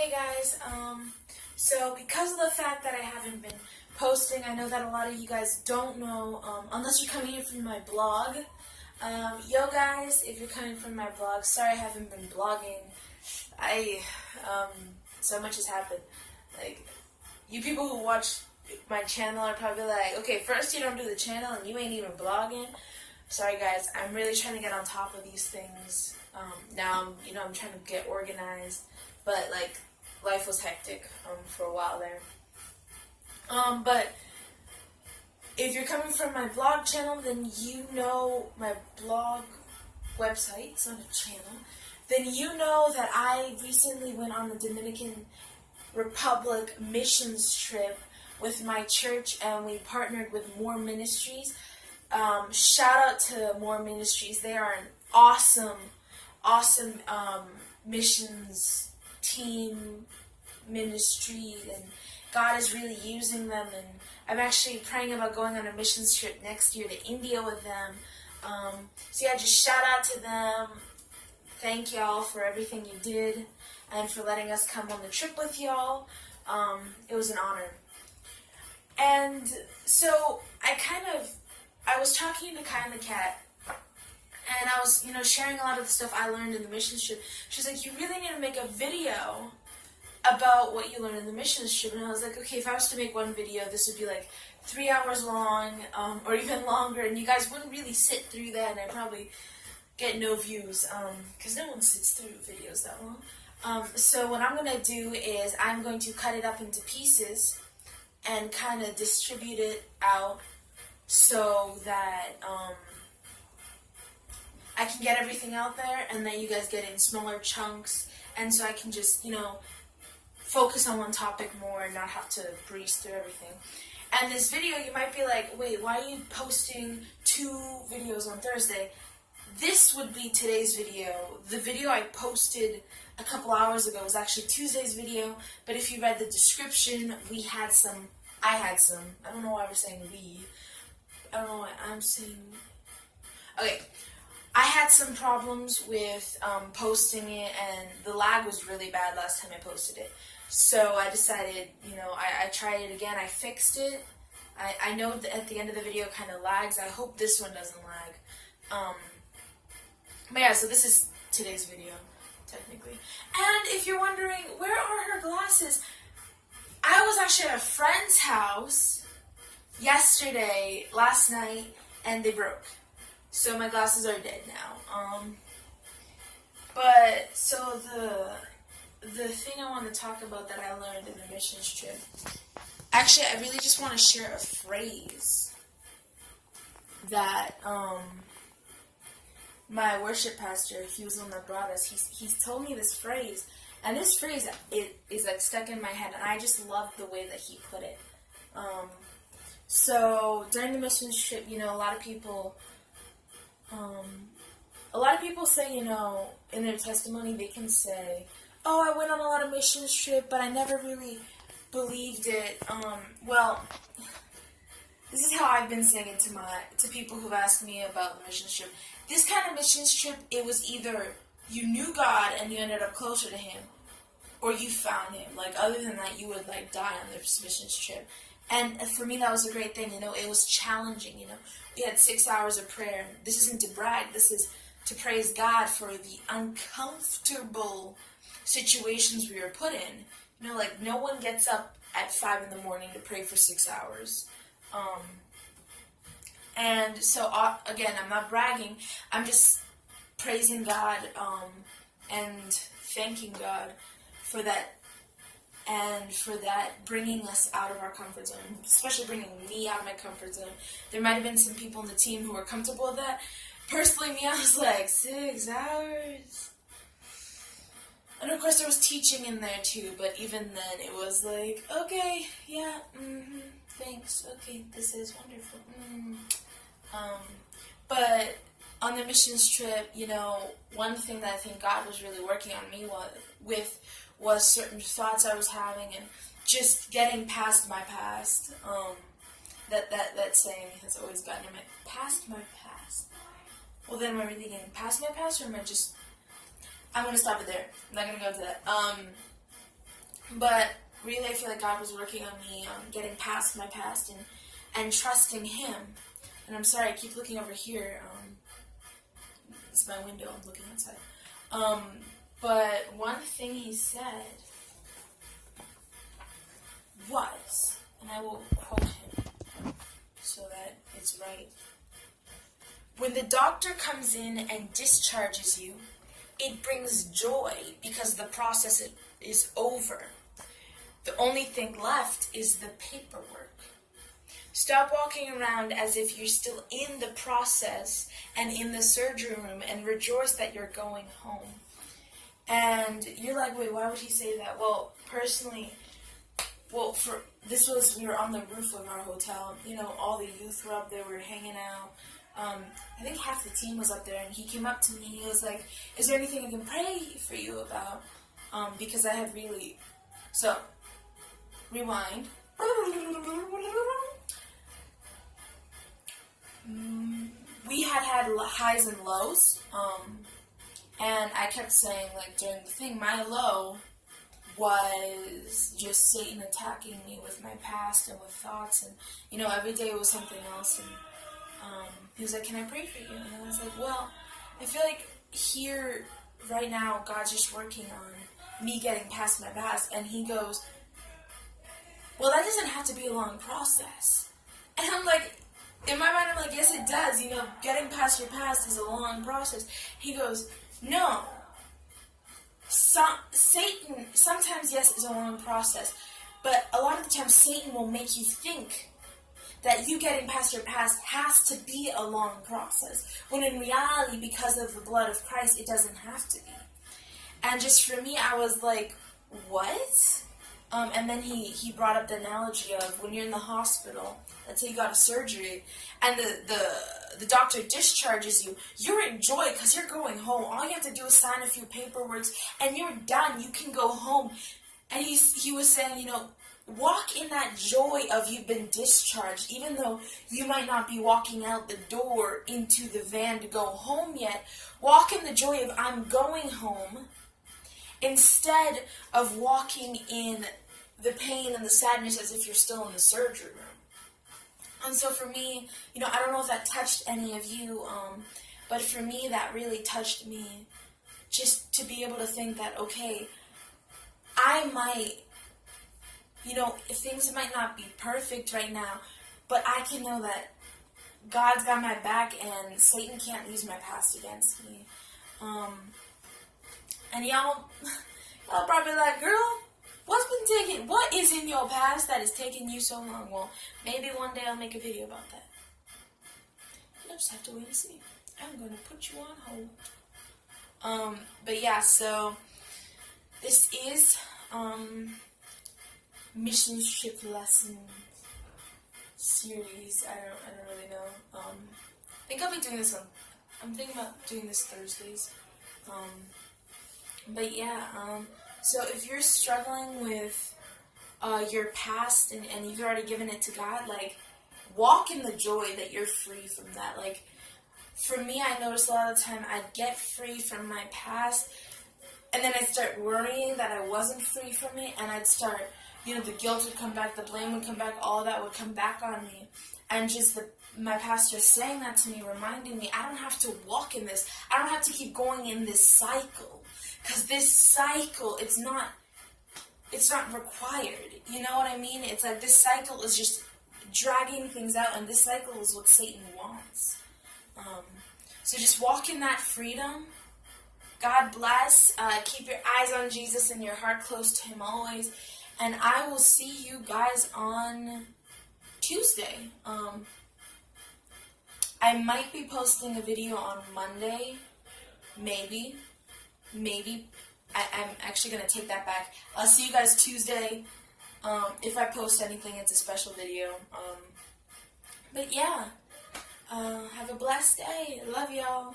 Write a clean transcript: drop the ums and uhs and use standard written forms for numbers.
Hey guys, so because of the fact that I haven't been posting, I know that a lot of you guys don't know, unless you're coming here from my blog. Yo guys, if you're coming from my blog, sorry I haven't been blogging. So much has happened. Like, you people who watch my channel are probably like, okay, first you don't do the channel and you ain't even blogging. Sorry guys, I'm really trying to get on top of these things. Now, I'm trying to get organized. But, like, life was hectic for a while there. But if you're coming from my blog channel, then you know my blog website. It's not a channel. Then you know that I recently went on the Dominican Republic missions trip with my church, and we partnered with More Ministries. Shout out to More Ministries. They are an awesome missions team ministry, and God is really using them, and I'm actually praying about going on a missions trip next year to India with them. So yeah, just shout out to them. Thank y'all for everything you did and for letting us come on the trip with y'all. It was an honor. And so I was talking to Kai and the cat, and I was, sharing a lot of the stuff I learned in the missions trip. She's like, you really need to make a video about what you learned in the missions trip. And I was like, okay, if I was to make one video, this would be like 3 hours long, or even longer, and you guys wouldn't really sit through that, and I'd probably get no views, because no one sits through videos that long. So what I'm going to do is I'm going to cut it up into pieces and kind of distribute it out so that I can get everything out there, and then you guys get in smaller chunks, and so I can just, focus on one topic more and not have to breeze through everything. And this video, you might be like, wait, why are you posting 2 videos on Thursday? This would be today's video. The video I posted a couple hours ago was actually Tuesday's video, but if you read the description, I had some. I don't know why we're saying we. I don't know why I'm saying. Okay. I had some problems with posting it, and the lag was really bad last time I posted it. So I decided, I tried it again. I fixed it. I know that at the end of the video kind of lags. I hope this one doesn't lag. But yeah, so this is today's video, technically. And if you're wondering, where are her glasses? I was actually at a friend's house last night, and they broke. So my glasses are dead now. But so the thing I want to talk about that I learned in the missions trip. Actually, I really just want to share a phrase that my worship pastor, he was the one that brought us. He's told me this phrase, and this phrase is like stuck in my head, and I just love the way that he put it. So during the missions trip, a lot of people say, in their testimony, they can say, oh, I went on a lot of missions trip, but I never really believed it. Well, this is how I've been saying it to people who've asked me about the missions trip. This kind of missions trip, it was either you knew God and you ended up closer to Him, or you found Him. Like, other than that, you would, die on this missions trip. And for me, that was a great thing, it was challenging, We had 6 hours of prayer. This isn't to brag, this is to praise God for the uncomfortable situations we were put in. No one gets up at 5 in the morning to pray for 6 hours. And so, again, I'm not bragging, I'm just praising God, and thanking God for that, and for that bringing us out of our comfort zone, especially bringing me out of my comfort zone. There might have been some people on the team who were comfortable with that. Personally, me, I was like, 6 hours? And of course there was teaching in there too, but even then it was like, okay, yeah, thanks, okay, this is wonderful. But on the missions trip, one thing that I think God was really working on me was certain thoughts I was having, and just getting past my past. That saying has always gotten in my past. Well, then am I really getting past my past, or am I just? I'm gonna stop it there. I'm not gonna go into that. But really, I feel like God was working on me, getting past my past and trusting Him. And I'm sorry, I keep looking over here. It's my window. I'm looking outside. But one thing He said was, and I will quote Him so that it's right. When the doctor comes in and discharges you, it brings joy because the process is over. The only thing left is the paperwork. Stop walking around as if you're still in the process and in the surgery room, and rejoice that you're going home. And you're like, wait, why would he say that? Well, personally, we were on the roof of our hotel. You know, all the youth were up there, we were hanging out. I think half the team was up there, and he came up to me. He was like, "Is there anything I can pray for you about?" Because I had really. So, rewind. We had highs and lows, and I kept saying, like, during the thing, my low was just Satan attacking me with my past and with thoughts, and, you know, every day it was something else, and he was like, "Can I pray for you?" And I was like, well, I feel like here, right now, God's just working on me getting past my past, and he goes, well, that doesn't have to be a long process. And I'm like, in my mind, I'm like, yes, it does. You know, getting past your past is a long process. He goes, no. Satan, sometimes, yes, is a long process. But a lot of the time, Satan will make you think that you getting past your past has to be a long process. When in reality, because of the blood of Christ, it doesn't have to be. And just for me, I was like, what? And then he brought up the analogy of when you're in the hospital, let's say you got a surgery, and the doctor discharges you, you're in joy because you're going home. All you have to do is sign a few paperwork, and you're done. You can go home. And he was saying, you know, walk in that joy of you've been discharged, even though you might not be walking out the door into the van to go home yet. Walk in the joy of I'm going home, instead of walking in the pain and the sadness as if you're still in the surgery room. And so for me, you know, I don't know if that touched any of you, but for me that really touched me, just to be able to think that, okay, I might, you know, things might not be perfect right now, but I can know that God's got my back and Satan can't use my past against me. And y'all probably like, girl, what is in your past that is taking you so long? Well, maybe one day I'll make a video about that. You'll just have to wait and see. I'm going to put you on hold. But yeah, so this is Mission Ship Lesson series. I don't really know. I think I'll be doing this I'm thinking about doing this Thursdays. But yeah, so if you're struggling with your past and you've already given it to God, like, walk in the joy that you're free from that. Like, for me, I noticed a lot of the time I'd get free from my past, and then I'd start worrying that I wasn't free from it, and I'd start, you know, the guilt would come back, the blame would come back, all that would come back on me. And just my pastor saying that to me, reminding me, I don't have to walk in this. I don't have to keep going in this cycle. Because this cycle, it's not required. You know what I mean? It's like this cycle is just dragging things out, and this cycle is what Satan wants. So just walk in that freedom. God bless. Keep your eyes on Jesus and your heart close to Him always. And I will see you guys on Tuesday. I might be posting a video on Monday. Maybe. I'm actually going to take that back. I'll see you guys Tuesday. If I post anything, it's a special video. But yeah, have a blessed day. Love y'all.